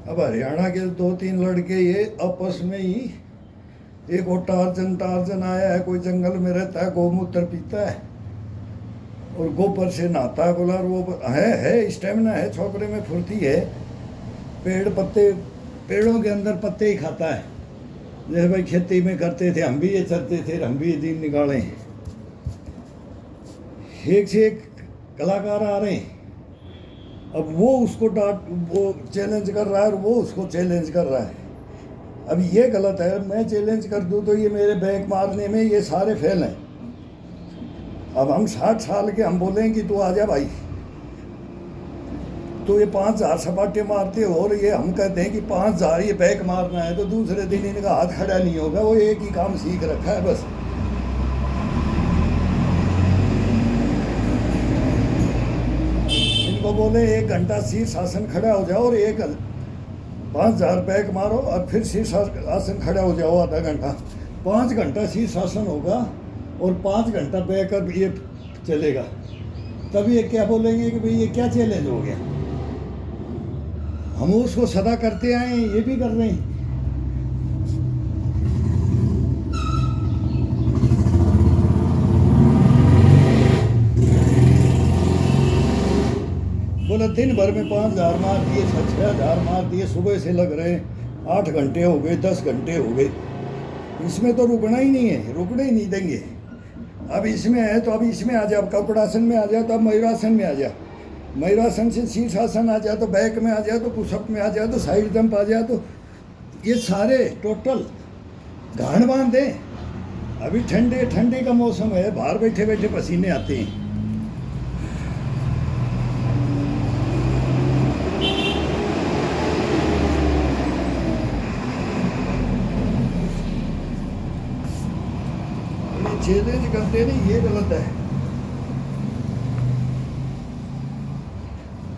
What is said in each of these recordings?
अब हरियाणा के दो तीन लड़के ये आपस में ही, एक वो टार्जन टार्जन आया है, कोई जंगल में रहता है, गोमूत्र पीता है और गोबर से नहाता है। बोला वो है स्टेमिना है, छोकरे में फुर्ती है, पेड़ पत्ते, पेड़ों के अंदर पत्ते ही खाता है। जैसे भाई खेती में करते थे, हम भी ये चलते थे, हम भी ये दिन निकाले। एक से एक कलाकार आ रहे हैं। अब वो उसको वो चैलेंज कर रहा है और वो उसको चैलेंज कर रहा है। अब ये गलत है, मैं चैलेंज कर दूं तो ये मेरे बैक मारने में ये सारे फेल हैं। अब हम 60 साल के, हम बोलें कि तू आ जा भाई, तो ये 5000 सपाटे मारते हो और ये हम कहते हैं कि 5000 ये बैक मारना है, तो दूसरे दिन इनका हाथ खड़ा नहीं होगा। वो एक ही काम सीख रखा है बस। इनको बोले 1 घंटा शीर्षासन खड़ा हो जाओ और 5000 बैक मारो और फिर शीर्षासन खड़ा हो जाओ आधा घंटा। 5 घंटा शीर्षासन होगा और 5 घंटा बैक अब ये चलेगा। तब ये क्या बोलेंगे कि भाई ये क्या चैलेंज हो गया। हम उसको सदा करते आए हैं, ये भी कर रहे हैं। बोला दिन भर में 5000 मार दिए, 6000 मार दिए, सुबह से लग रहे हैं, 8 घंटे हो गए, 10 घंटे हो गए। इसमें तो रुकना ही नहीं है, रुकने ही नहीं देंगे। अब इसमें है तो अब इसमें आ जा, अब कपड़ासन में आ जा तो अब मयूरासन में आ जा, मयूरासन से शीर्षासन आ जा तो बैक में आ जा, तो पुशअप में आ जा, तो साइड जंप आ जा, तो ये सारे टोटल गांड बांध दें। अभी ठंडे का मौसम है, बाहर बैठे बैठे पसीने आते हैं। चैलेंज करते नहीं, ये गलत है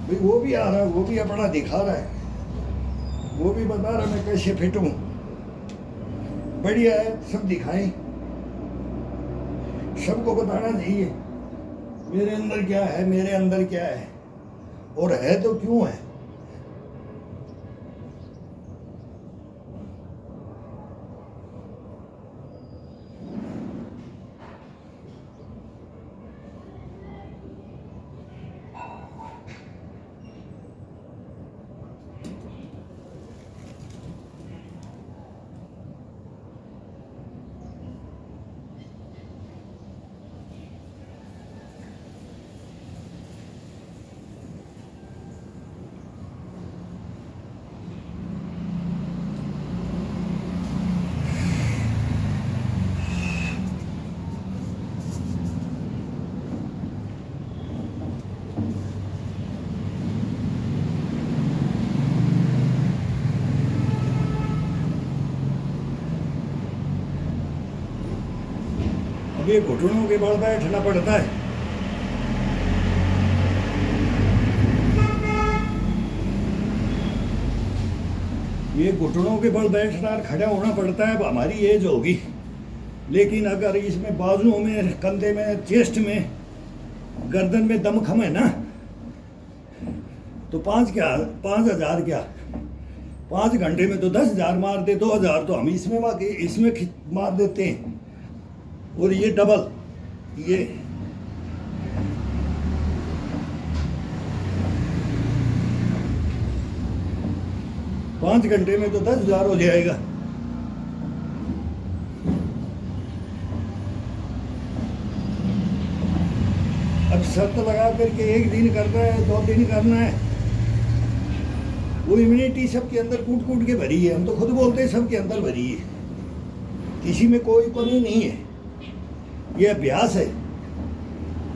भाई। वो भी आ रहा है, वो भी अपना दिखा रहा है, वो भी बता रहा है मैं कैसे फिट हूँ। बढ़िया है, सब दिखाएं, सबको बताना चाहिए मेरे अंदर क्या है, मेरे अंदर क्या है, और है तो क्यों है। अब ये घुटनों के बल बैठना पड़ता है। ये घुटनों के बल बैठना, खड़ा होना पड़ता है। अब हमारी एज होगी, लेकिन अगर इसमें बाजुओं में, कंधे में, चेस्ट में, गर्दन में दमखम है ना, तो 5000 क्या, 5 घंटे में तो 10,000 मार दे, 2000 तो हम इसमें मार देते हैं। और ये डबल, ये पाँच घंटे में तो 10,000 हो जाएगा। अब शर्त लगा करके 1 दिन करना है, 2 दिन करना है, वो इम्यूनिटी सबके अंदर कूट कूट के भरी है। हम तो खुद बोलते हैं सबके अंदर भरी है, किसी में कोई कमी नहीं है। ये अभ्यास है,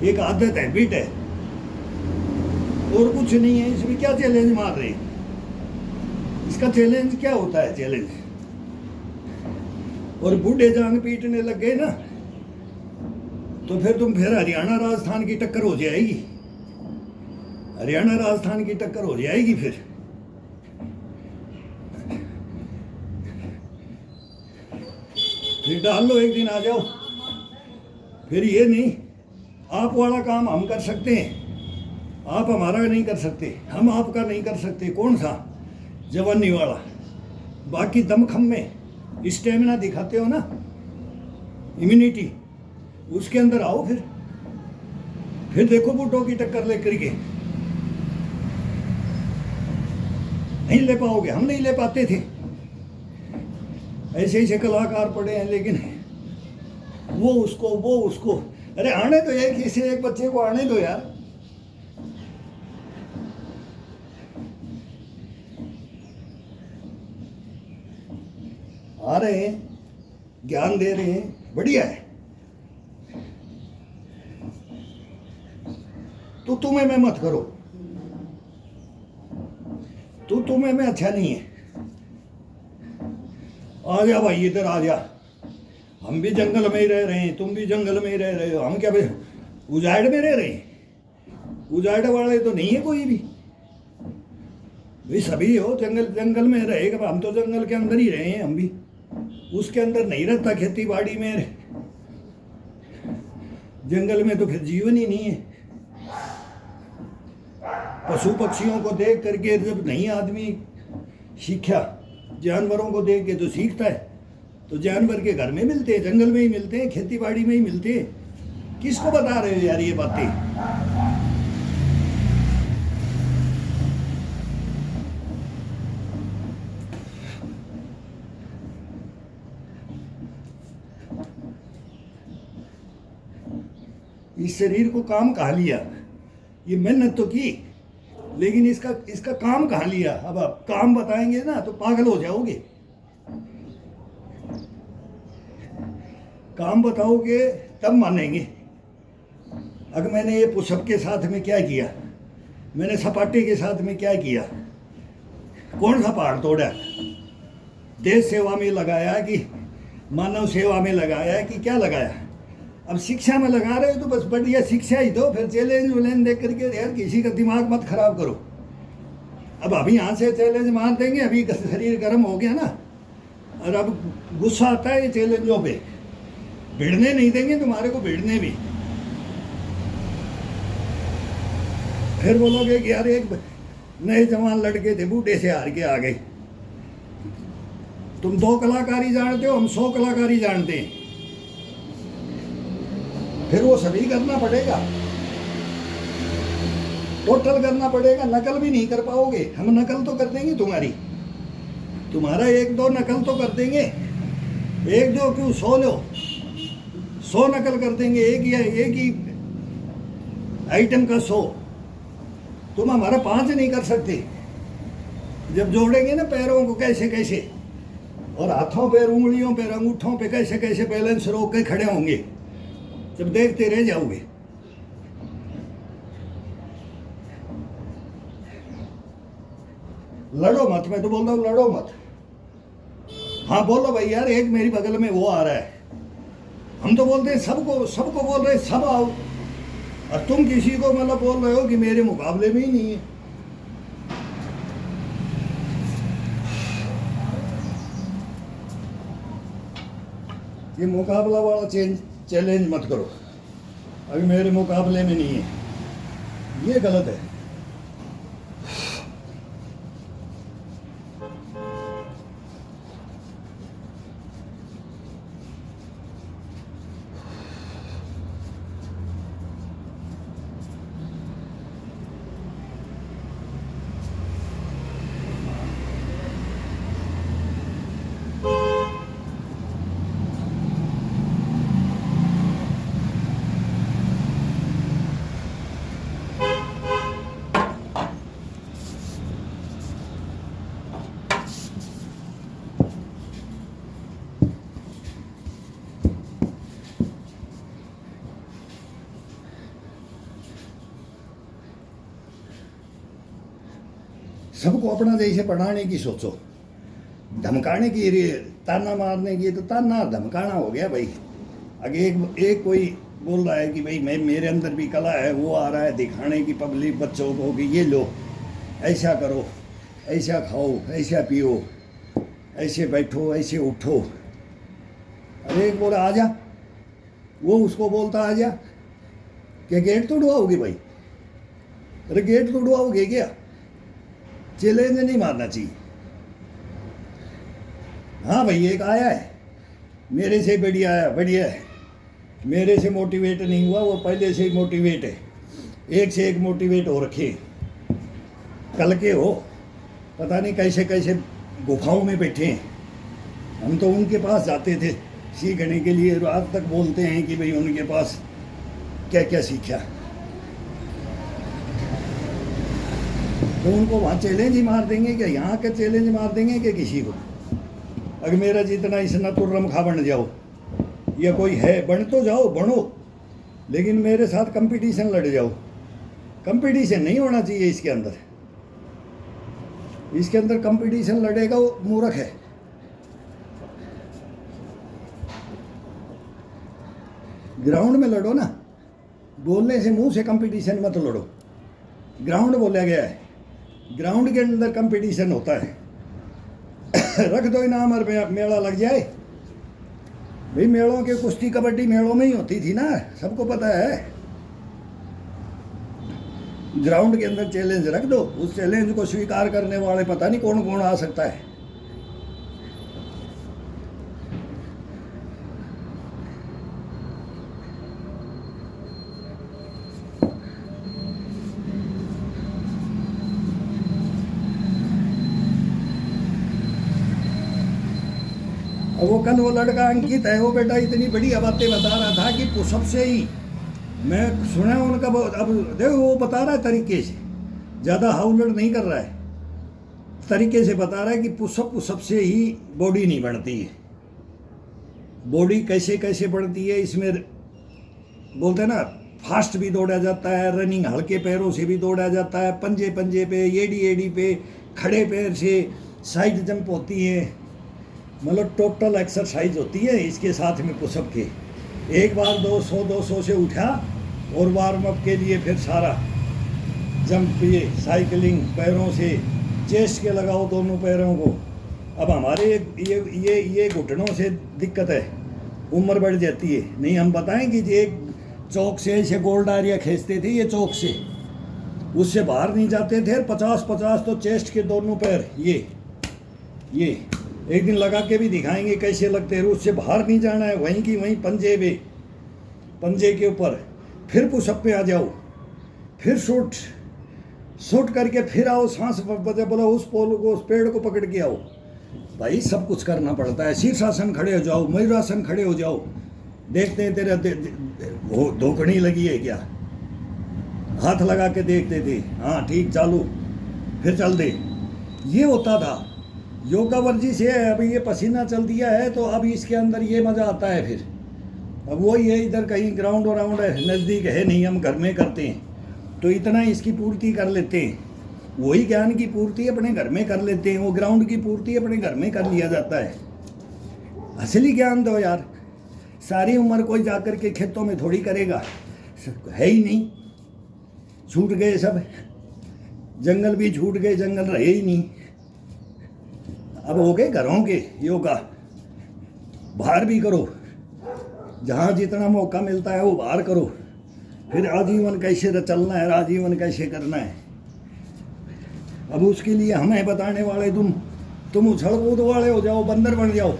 एक आदत, हैबिट है, और कुछ नहीं है। इसमें क्या चैलेंज मार रहे हैं? इसका चैलेंज क्या होता है? चैलेंज और बूढ़े जान पीटने लग गए ना, तो फिर हरियाणा राजस्थान की टक्कर हो जाएगी। हरियाणा राजस्थान की टक्कर हो जाएगी। फिर डाल लो, एक दिन आ जाओ। फिर ये नहीं, आप वाला काम हम कर सकते हैं, आप हमारा नहीं कर सकते, हम आपका नहीं कर सकते। कौन सा? जवानी वाला, बाकी दमखम में स्टेमिना दिखाते हो ना, इम्यूनिटी, उसके अंदर आओ फिर देखो बूटों की टक्कर लेकर के। नहीं ले पाओगे, हम नहीं ले पाते थे, ऐसे ऐसे कलाकार पड़े हैं, लेकिन वो उसको अरे आने दो यार, किसी एक बच्चे को आने दो यार। आ रहे हैं, ज्ञान दे रहे हैं, बढ़िया है। तो तुम्हें में मत करो, तो तुम्हें में अच्छा नहीं है। आ जा भाई, इधर आ जा, हम भी जंगल में ही रह रहे हैं, तुम भी जंगल में ही रह रहे हो, हम क्या भाई उजाड़ में रह रहे हैं? उजाड़ वाले तो नहीं है कोई भी भाई, सभी हो जंगल में रहेगा। हम तो जंगल के अंदर ही रहे हैं, हम भी उसके अंदर नहीं रहता। खेती बाड़ी में, जंगल में तो फिर जीवन ही नहीं है। पशु पक्षियों को देख करके जब नहीं आदमी सीखा, जानवरों को देख के तो सीखता है। तो जानवर के घर में मिलते हैं, जंगल में ही मिलते हैं, खेती बाड़ी में ही मिलते हैं। किसको बता रहे हो यार ये बातें? इस शरीर को काम कहा लिया, ये मेहनत तो की, लेकिन इसका काम कहाँ लिया? अब आप काम बताएंगे ना तो पागल हो जाओगे। काम बताओगे तब मानेंगे। अगर मैंने ये पुशअप के साथ में क्या किया, मैंने सपाटे के साथ में क्या किया, कौन सा पहाड़ तोड़ा? देश सेवा में लगाया कि मानव सेवा में लगाया कि क्या लगाया? अब शिक्षा में लगा रहे हो तो बस बढ़िया शिक्षा ही दो, फिर चैलेंज वैलेंज देख करके यार किसी का दिमाग मत खराब करो। अब अभी यहाँ से चैलेंज मार देंगे, अभी शरीर गर्म हो गया ना, और अब गुस्सा आता है ये चैलेंजों पे, भिड़ने नहीं देंगे तुम्हारे को, भिड़ने भी। फिर बोलोगे कि यार एक नए जवान लड़के थे, बूढ़े से हार के आ गए। तुम 2 कलाकारी जानते हो, हम 100 कलाकारी जानते हैं। फिर वो सभी करना पड़ेगा, टोटल करना पड़ेगा, नकल भी नहीं कर पाओगे। हम नकल तो कर देंगे तुम्हारा 1-2 नकल तो कर देंगे, 1-2 क्यों 100 लो, 100 नकल कर देंगे, एक ही आइटम का 100। तुम हमारा 5 नहीं कर सकते। जब जोड़ेंगे ना पैरों को कैसे कैसे, और हाथों पे, उंगलियों पे, अंगूठों पे कैसे कैसे बैलेंस रोक के खड़े होंगे, जब देखते रह जाओगे। लड़ो मत, मैं तो बोल रहा हूँ लड़ो मत। हाँ बोलो भाई यार, एक मेरी बगल में वो आ रहा है, हम तो बोलते हैं सबको बोल रहे सब आओ, और तुम किसी को मतलब बोल रहे हो कि मेरे मुकाबले में ही नहीं है। ये मुकाबला वाला चैलेंज मत करो, अभी मेरे मुकाबले में नहीं है, ये गलत है। सबको अपना जैसे पढ़ाने की सोचो, धमकाने की, ताना मारने की, तो ताना धमकाना हो गया भाई। आगे एक कोई बोल रहा है कि भाई मेरे अंदर भी कला है, वो आ रहा है दिखाने की पब्लिक बच्चों को कि ये लो, ऐसा करो, ऐसा खाओ, ऐसा पियो, ऐसे बैठो, ऐसे उठो। अरे एक बोला आ जा, वो उसको बोलता आ जा, क्या गेट तोड़वाओगे भाई? अरे गेट तोड़वाओगे क्या? चैलेंज नहीं मारना चाहिए। हाँ भाई, एक आया है मेरे से बढ़िया आया, बढ़िया है। मेरे से मोटिवेट नहीं हुआ, वो पहले से ही मोटिवेट है। एक से एक मोटिवेट हो रखे, कल के हो, पता नहीं कैसे कैसे गुफाओं में बैठे हैं। हम तो उनके पास जाते थे सीखने के लिए, आज तक बोलते हैं कि भाई उनके पास क्या क्या सीखा। तो उनको वहाँ चैलेंज ही मार देंगे क्या? यहाँ के चैलेंज मार देंगे क्या किसी को? अगर मेरा जितना इसना तुर्रम खा बन जाओ, या कोई है बन तो जाओ, बनो, लेकिन मेरे साथ कंपटीशन लड़ जाओ। कंपटीशन नहीं होना चाहिए इसके अंदर। इसके अंदर कंपटीशन लड़ेगा वो मूर्ख है। ग्राउंड में लड़ो ना, बोलने से मुंह से कंपटीशन मत लड़ो। ग्राउंड बोला गया है, ग्राउंड के अंदर कंपटीशन होता है। रख दो इनाम और मेला लग जाए। भाई मेलों के कुश्ती कबड्डी मेलों में ही होती थी ना, सबको पता है। ग्राउंड के अंदर चैलेंज रख दो, उस चैलेंज को स्वीकार करने वाले पता नहीं कौन कौन आ सकता है। वो कल वो लड़का अंकित है, वो बेटा इतनी बढ़िया बातें बता रहा था कि पुशअप से ही, मैं सुना उनका, अब देखो वो बता रहा है तरीके से, ज़्यादा हाउलड़ नहीं कर रहा है, तरीके से बता रहा है कि पुशअप से ही बॉडी नहीं बढ़ती है। बॉडी कैसे कैसे बढ़ती है, इसमें बोलते हैं ना, फास्ट भी दौड़ा जाता है, रनिंग हल्के पैरों से भी दौड़ा जाता है, पंजे पंजे पे, एडी एडी पे, खड़े पैर से साइड जंप होती है, मतलब टोटल एक्सरसाइज होती है इसके साथ में पुशअप के। एक बार 200 से उठा और वार्म अप के लिए फिर सारा जंप, ये साइकिलिंग पैरों से, चेस्ट के लगाओ दोनों पैरों को। अब हमारे ये घुटनों से दिक्कत है, उम्र बढ़ जाती है। नहीं हम बताएं कि एक चौक से ऐसे गोल डारिया खींचते थे, ये चौक से, उससे बाहर नहीं जाते थे। 50-50 तो चेस्ट के दोनों पैर, ये एक दिन लगा के भी दिखाएंगे कैसे लगते हैं। उससे बाहर नहीं जाना है, वहीं की वहीं पंजे पे, पंजे के ऊपर। फिर पुशअप पे आ जाओ, फिर शूट करके फिर आओ, सांस बोला उस पोल को, उस पेड़ को पकड़ के आओ। भाई सब कुछ करना पड़ता है। शीर्षासन खड़े हो जाओ, मयूरासन खड़े हो जाओ। देखते हैं तेरा धोकड़ी लगी है क्या, हाथ लगा के देखते थे, हाँ ठीक चालू, फिर चल दे। ये होता था योगा वर्जिश है। अभी ये पसीना चल दिया है तो अब इसके अंदर ये मज़ा आता है। फिर अब वही है, इधर कहीं ग्राउंड व्राउंड नज़दीक है नहीं, हम घर में करते हैं तो इतना इसकी पूर्ति कर लेते हैं। वही ज्ञान की पूर्ति अपने घर में कर लेते हैं, वो ग्राउंड की पूर्ति अपने घर में कर लिया जाता है। असली ज्ञान दो यार, सारी उम्र कोई जाकर के खेतों में थोड़ी करेगा, है ही नहीं, छूट गए सब, जंगल भी छूट गए, जंगल रहे ही नहीं। अब हो गए घरों के योगा, बाहर भी करो, जहाँ जितना मौका मिलता है वो बाहर करो। फिर आजीवन कैसे चलना है, आजीवन कैसे करना है, अब उसके लिए हमें बताने वाले तुम उछल कूद वाले हो जाओ, बंदर बन जाओ,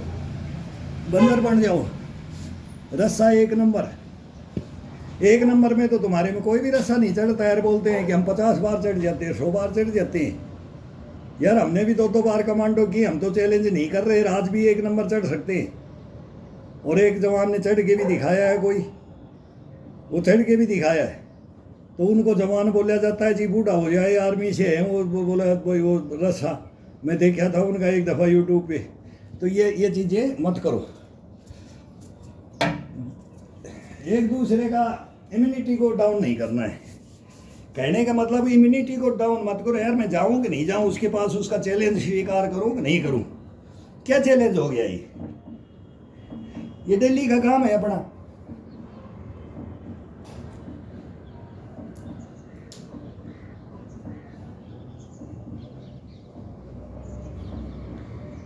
बंदर बन जाओ। रस्सा एक नंबर में तो तुम्हारे में कोई भी रस्सा नहीं चढ़ता यार। बोलते हैं कि हम 50 बार चढ़ जाते हैं, 100 बार चढ़ जाते हैं। यार हमने भी 2-2 बार कमांडो की, हम तो चैलेंज नहीं कर रहे, आज भी 1 नंबर चढ़ सकते हैं। और एक जवान ने चढ़ के भी दिखाया है, कोई वो चढ़ के भी दिखाया है, तो उनको जवान बोला जाता है जी, बूढ़ा हो जाए, आर्मी से है वो बोला कोई वो रस्सा, मैं देखा था उनका एक दफ़ा यूट्यूब पे। तो ये चीज़ें मत करो, एक दूसरे का इम्यूनिटी को डाउन नहीं करना है। कहने का मतलब इम्यूनिटी को डाउन मत करो यार, मैं जाऊँ कि नहीं जाऊँ उसके पास, उसका चैलेंज स्वीकार करूँ कि नहीं करूँ। क्या चैलेंज हो गया ये दिल्ली का काम है अपना।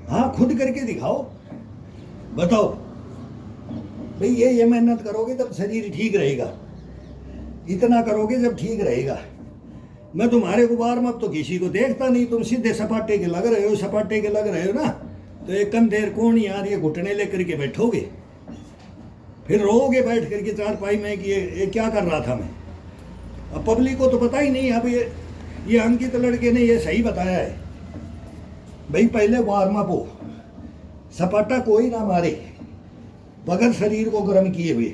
हाँ खुद करके दिखाओ, बताओ भाई ये मेहनत करोगे तब शरीर ठीक रहेगा, इतना करोगे जब ठीक रहेगा। मैं तुम्हारे को वार्म अप तो किसी को देखता नहीं, तुम सीधे सपाटे के लग रहे हो, सपाटे के लग रहे हो ना, तो एक कंधेर कौन यार, ये घुटने लेकर के बैठोगे, फिर रोओगे बैठ करके चारपाई में कि ये क्या कर रहा था मैं। अब पब्लिक को तो पता ही नहीं। अब ये अंकित लड़के ने ये सही बताया है भाई, पहले वार्म अप हो, सपाटा कोई ना मारे बगैर शरीर को गर्म किए हुए।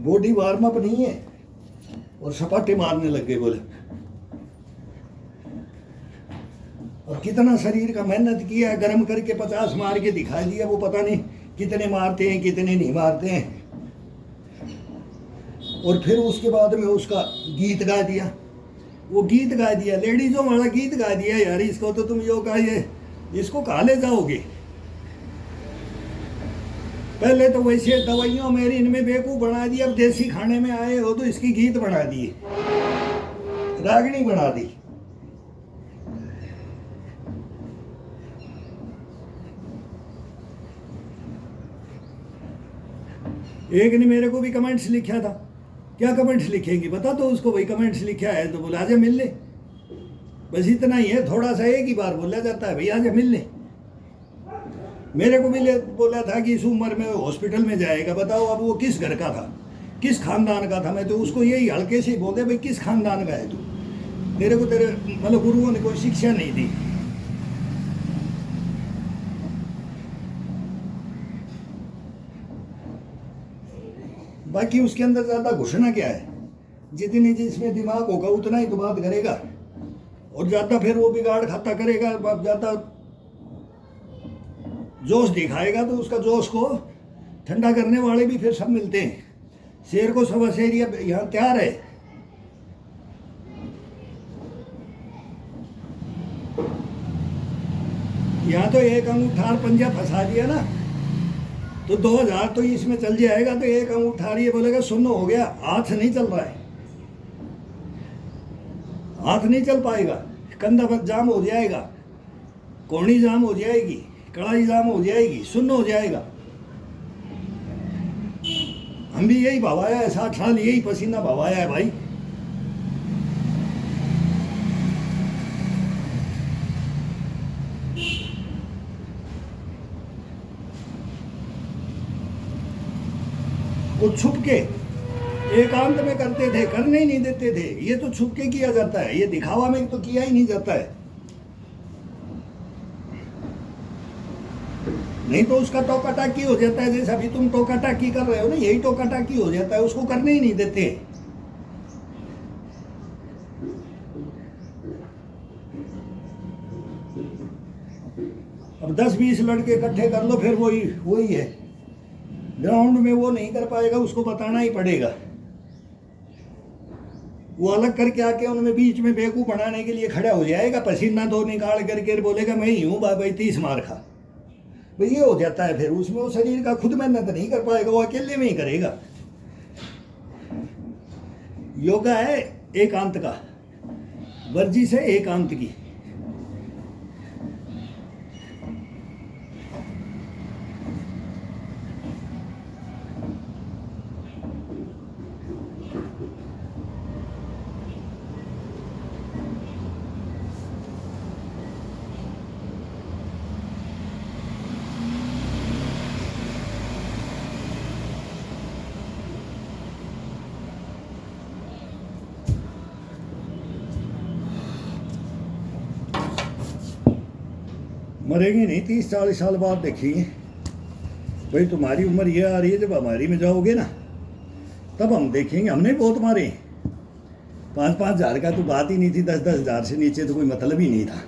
बॉडी वार्म अप नहीं है और सपाटे मारने लग गए बोले। और कितना शरीर का मेहनत किया, गर्म करके 50 मार के दिखा दिया, वो पता नहीं कितने मारते हैं कितने नहीं मारते हैं। और फिर उसके बाद में उसका गीत गा दिया, वो गीत गा दिया, लेडीजों वाला गीत गा दिया यार। इसको तो तुम योगा ये इसको कहाँ ले जाओगे। पहले तो वैसे दवाइयों में इनमें बेवकूफ बना दिया, अब देसी खाने में आए हो तो इसकी गीत बना दिए, रागनी बना दी। एक ने मेरे को भी कमेंट्स लिखा था, क्या कमेंट्स लिखेंगे बता तो उसको भाई, कमेंट्स लिखा है तो बोला आजा मिल ले, बस इतना ही है। थोड़ा सा एक ही बार बोला जाता है भाई आजा मिल ले। मेरे को भी बोला था कि इस उम्र में हॉस्पिटल में जाएगा, बताओ अब वो किस घर का था, किस खानदान का था। मैं तो उसको यही हल्के से बोलते भाई किस खानदान का है तू, तेरे को तेरे मतलब गुरुओं ने कोई शिक्षा नहीं दी। बाकी उसके अंदर ज़्यादा घुसना क्या है, जितनी जिसमें दिमाग होगा उतना ही तो बात करेगा, और ज़्यादा फिर वो बिगाड़ खाता करेगा, ज़्यादा जोश दिखाएगा तो उसका जोश को ठंडा करने वाले भी फिर सब मिलते हैं। शेर को सवा शेर यहाँ तैयार है। यहाँ तो एक अंगूठार पंजा फंसा दिया ना तो 2000 तो इसमें चल जाएगा। तो एक अंगूठार ये बोलेगा सुनो हो गया, हाथ नहीं चल रहा है, हाथ नहीं चल पाएगा, कंधा पर जाम हो जाएगा, कोहनी जाम हो जाएगी, कड़ाई जाम हो जाएगी, सुन्न हो जाएगा। हम भी यही भवाया है, 60 साल यही पसीना भवाया है भाई। वो छुप के एकांत में करते थे, करने ही नहीं देते थे। ये तो छुप के किया जाता है, ये दिखावा में तो किया ही नहीं जाता है। नहीं तो उसका टोका टाकी हो जाता है, जैसा अभी तुम टोका टाकी कर रहे हो ना, यही टोका टाकी हो जाता है, उसको करने ही नहीं देते। अब 10-20 लड़के इकट्ठे कर लो, फिर वही है। ग्राउंड में वो नहीं कर पाएगा, उसको बताना ही पड़ेगा। वो अलग करके आके उनमें बीच में बेवकूफ बनाने के लिए खड़ा हो जाएगा, पसीना तो निकाल करके बोलेगा मैं ही हूँ भाई 30 मार खा भाई, ये हो जाता है। फिर उसमें वो शरीर का खुद मेहनत नहीं कर पाएगा, वो अकेले में ही करेगा। योगा है एकांत का, वर्जिश है एकांत की। मरेंगे नहीं, 30-40 साल बाद देखेंगे भाई। तुम्हारी उम्र ये आ रही है, जब हमारी में जाओगे ना तब हम देखेंगे। हमने बहुत मारे, 5-5 हज़ार का तो बात ही नहीं थी, 10-10 हज़ार से नीचे तो कोई मतलब ही नहीं था।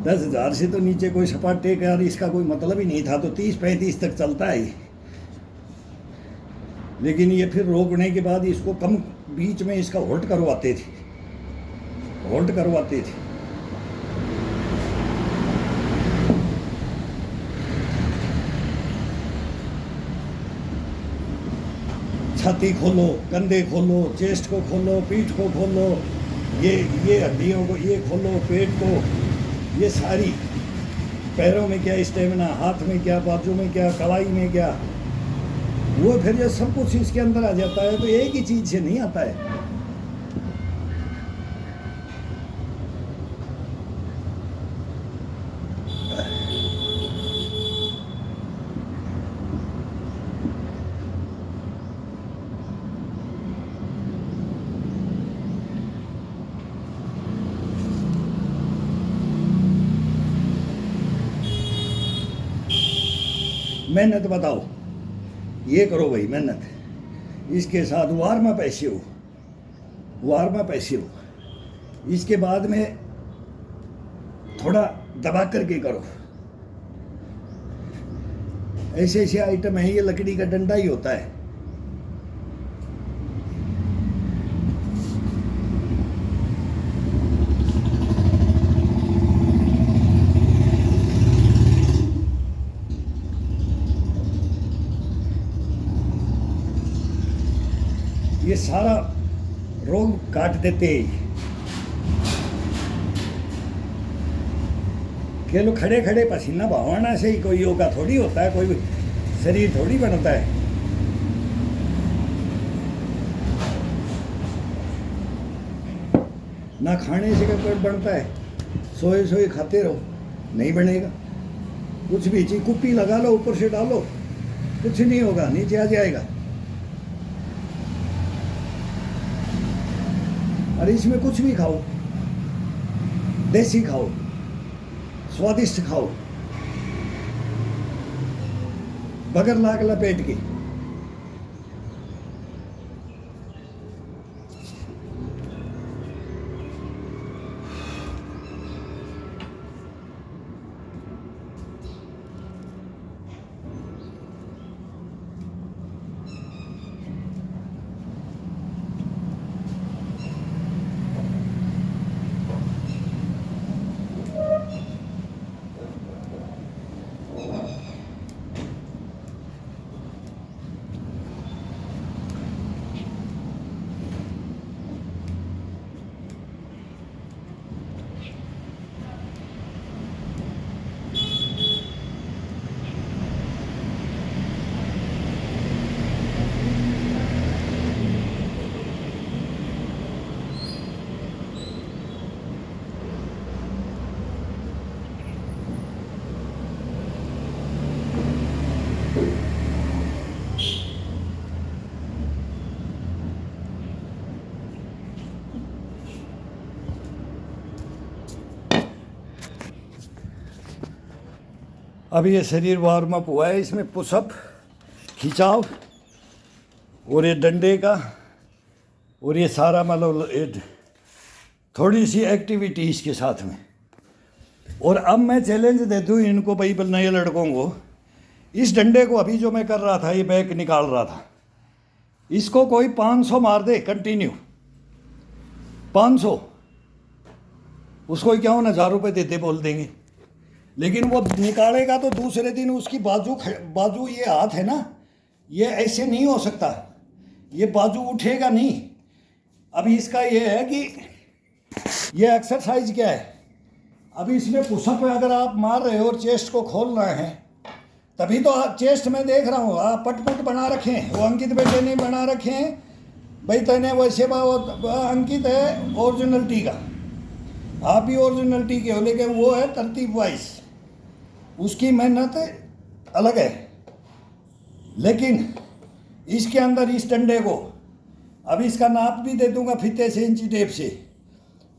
10 हज़ार से तो नीचे कोई सपाटे का इसका कोई मतलब ही नहीं था। तो 30-35 तक चलता है। लेकिन ये फिर रोकने के बाद इसको कम बीच में इसका होल्ड करवाते थे। छाती खोलो, कंधे खोलो, चेस्ट को खोलो, पीठ को खोलो, ये हड्डियों को ये खोलो, पेट को, ये सारी, पैरों में क्या स्टेमिना, हाथ में क्या, बाजू में क्या, कलाई में क्या, वो फिर ये सब कुछ इसके अंदर आ जाता है। तो एक ही चीज़ से नहीं आता है। मेहनत बताओ, ये करो भाई मेहनत। इसके साथ वार्म अप ऐसे हो, वार्म अप ऐसे हो। इसके बाद में थोड़ा दबा करके करो। ऐसे ऐसे आइटम है, ये लकड़ी का डंडा ही होता है। ये सारा रोग काट देते हैं। के लो खड़े खड़े पसीना बहाना से ही कोई योगा थोड़ी होता है, कोई शरीर थोड़ी बनता है। ना खाने से कोई बनता है, सोए सोए खाते रहो, नहीं बनेगा। कुछ भी चीज कुप्पी लगा लो, ऊपर से डालो, कुछ नहीं होगा, नीचे आ जाएगा। और इसमें कुछ भी खाओ, देसी खाओ, स्वादिष्ट खाओ, बगैर लाग लपेट के। अब ये शरीर वार्म अप हुआ है, इसमें पुशअप, खिंचाव और ये डंडे का और ये सारा मतलब थोड़ी सी एक्टिविटी इसके साथ में। और अब मैं चैलेंज दे दूँ इनको भाई, नए लड़कों को, इस डंडे को अभी जो मैं कर रहा था, ये बैक निकाल रहा था, इसको कोई 500 मार दे कंटिन्यू, 500, उसको क्या होना, 1000 रुपये देते बोल देंगे। लेकिन वो निकालेगा तो दूसरे दिन उसकी बाजू ये हाथ है ना, ये ऐसे नहीं हो सकता, ये बाजू उठेगा नहीं। अब इसका ये है कि ये एक्सरसाइज क्या है, अभी इसमें पुशअप अगर आप मार रहे हो और चेस्ट को खोल रहे हैं, तभी तो चेस्ट में देख रहा हूँ आप पट बना रखे हैं, वो अंकित बेटे ने बना रखे हैं भाई, तने वैसे अंकित है ओरिजिनलिटी का, आप भी ओरिजिनलिटी के हो, लेकिन वो है तरतीब वाइज, उसकी मेहनत अलग है। लेकिन इसके अंदर इस डंडे को, अब इसका नाप भी दे दूंगा फीते से, इंची टेप से,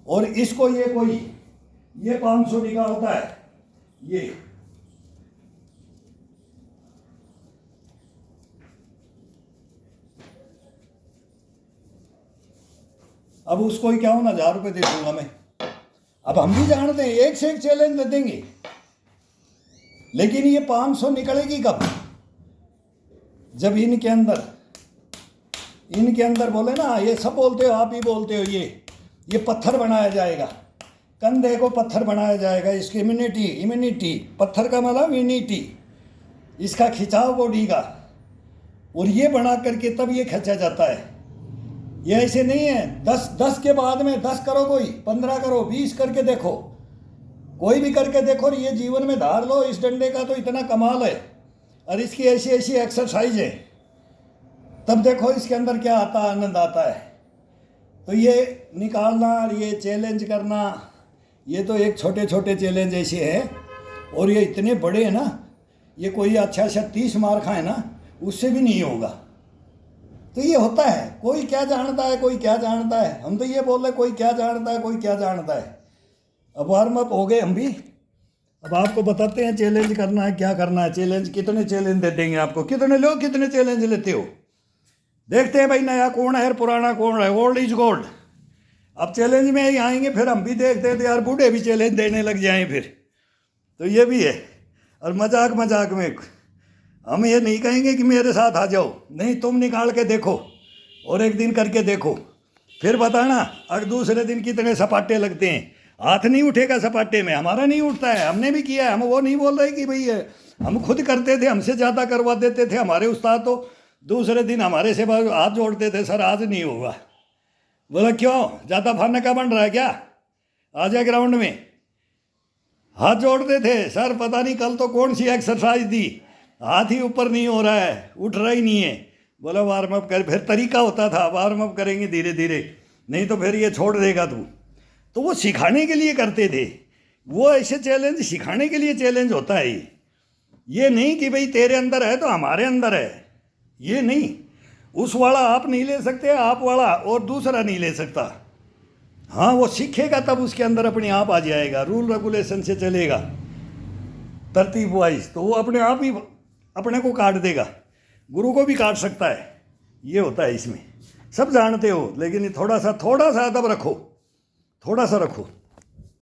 और इसको ये 500 निकालता है ये। अब उसको ही क्या होना, 1000 रुपये दे दूंगा मैं। अब हम भी जानते हैं एक से एक चैलेंज दे देंगे, लेकिन ये 500 निकलेगी कब, जब इनके अंदर बोले ना, ये सब बोलते हो, आप भी बोलते हो, ये पत्थर बनाया जाएगा, कंधे को पत्थर बनाया जाएगा, इसकी इम्यूनिटी, पत्थर का मतलब इम्यूनिटी, इसका खिंचाव बॉडी का, और ये बना करके तब ये खींचा जाता है। ये ऐसे नहीं है 10 के बाद में 10 करो, कोई 15 करो, 20 करके देखो, कोई भी करके देखो, ये जीवन में धार लो। इस डंडे का तो इतना कमाल है, और इसकी ऐसी ऐसी एक्सरसाइज है, तब देखो इसके अंदर क्या आता है, आनंद आता है। तो ये निकालना, ये चैलेंज करना, ये तो एक छोटे छोटे चैलेंज ऐसे हैं, और ये इतने बड़े हैं ना, ये कोई अच्छा 30 मार खाए ना, उससे भी नहीं होगा। तो ये होता है, कोई क्या जानता है, कोई क्या जानता है, हम तो ये बोल रहे कोई क्या जानता है, कोई क्या जानता है। अब वार्म अप हो गए हम भी, अब आपको बताते हैं चैलेंज करना है, क्या करना है। चैलेंज कितने चैलेंज दे देंगे आपको, कितने लोग कितने चैलेंज लेते हो। देखते हैं भाई नया कौन है और पुराना कौन है। Old is gold. अब चैलेंज में ही आएंगे फिर हम भी देखते हैं तो यार बूढ़े भी चैलेंज देने लग जाएं फिर, तो ये भी है। और मजाक मजाक में हम ये नहीं कहेंगे कि मेरे साथ आ जाओ, नहीं, तुम निकाल के देखो और एक दिन करके देखो, फिर बताना। अगर दूसरे दिन कितने सपाटे लगते हैं। हाथ नहीं उठेगा सपाटे में, हमारा नहीं उठता है, हमने भी किया है। हम वो नहीं बोल रहे कि भाई हम खुद करते थे, हमसे ज़्यादा करवा देते थे हमारे उस्ताद, तो दूसरे दिन हमारे से हाथ जोड़ते थे, सर आज नहीं होगा। बोला क्यों, ज़्यादा फाने का बन रहा है क्या, आ जाए ग्राउंड में। हाथ जोड़ते थे, सर पता नहीं कल तो कौन सी एक्सरसाइज दी, हाथ ही ऊपर नहीं हो रहा है, उठ रहा ही नहीं है। बोला वार्म अप कर, फिर तरीका होता था, वार्म अप करेंगे धीरे धीरे, नहीं तो फिर ये छोड़ देगा तू। तो वो सिखाने के लिए करते थे, वो ऐसे चैलेंज सिखाने के लिए चैलेंज होता है। ये नहीं कि भाई तेरे अंदर है तो हमारे अंदर है, ये नहीं। उस वाला आप नहीं ले सकते, आप वाला और दूसरा नहीं ले सकता। हाँ, वो सीखेगा तब उसके अंदर अपने आप आ जाएगा, रूल रेगुलेशन से चलेगा तरतीब वाइज, तो वो अपने आप ही अपने को काट देगा, गुरु को भी काट सकता है। ये होता है इसमें, सब जानते हो, लेकिन थोड़ा सा अदब रखो, थोड़ा सा रखो।